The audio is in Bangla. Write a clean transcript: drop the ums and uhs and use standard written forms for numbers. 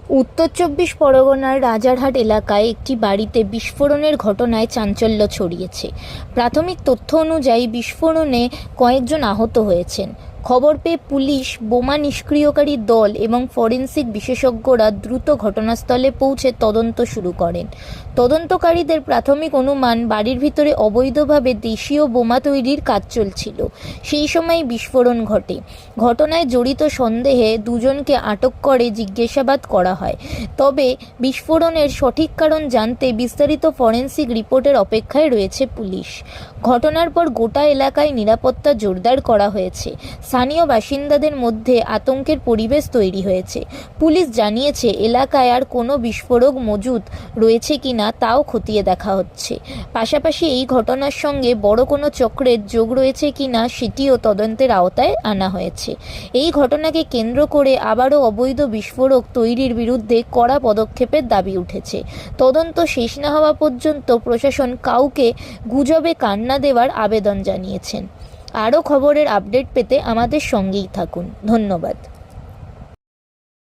উত্তর চব্বিশ পরগনার রাজারহাট এলাকায় একটি বাড়িতে বিস্ফোরণের ঘটনায় চাঞ্চল্য ছড়িয়েছে। প্রাথমিক তথ্য অনুযায়ী বিস্ফোরণে কয়েকজন আহত হয়েছেন। খবর পেয়ে পুলিশ, বোমা নিষ্ক্রিয়কারী দল এবং ফরেনসিক বিশেষজ্ঞরা দ্রুত ঘটনাস্থলে পৌঁছে তদন্ত শুরু করেন। তদন্তকারীদের প্রাথমিক অনুমান, বাড়ির ভিতরে অবৈধভাবে দেশীয় বোমা তৈরির কাজ চলছিল। সেই সময় বিস্ফোরণ ঘটে। ঘটনায় জড়িত সন্দেহে দুজনকে আটক করে জিজ্ঞাসাবাদ করা হয়। তবে বিস্ফোরণের সঠিক কারণ জানতে বিস্তারিত ফরেনসিক রিপোর্টের অপেক্ষায় রয়েছে পুলিশ। ঘটনার পর গোটা এলাকায় নিরাপত্তা জোরদার করা হয়েছে। স্থানীয় বাসিন্দাদের মধ্যে আতঙ্কের পরিবেশ তৈরি হয়েছে। পুলিশ জানিয়েছে, এলাকায় আর কোনো বিস্ফোরক মজুদ রয়েছে কিনা তাও খতিয়ে দেখা হচ্ছে। পাশাপাশি এই ঘটনার সঙ্গে বড় কোনো চক্রের যোগ রয়েছে কিনা সেটিও তদন্তের আওতায় আনা হয়েছে। এই ঘটনাকে কেন্দ্র করে আবারও অবৈধ বিস্ফোরক তৈরির বিরুদ্ধে কড়া পদক্ষেপের দাবি উঠেছে। তদন্ত শেষ না হওয়া পর্যন্ত প্রশাসন কাউকে গুজবে কান না দেওয়ার আবেদন জানিয়েছেন। আরও খবরের আপডেট পেতে আমাদের সঙ্গেই থাকুন। ধন্যবাদ।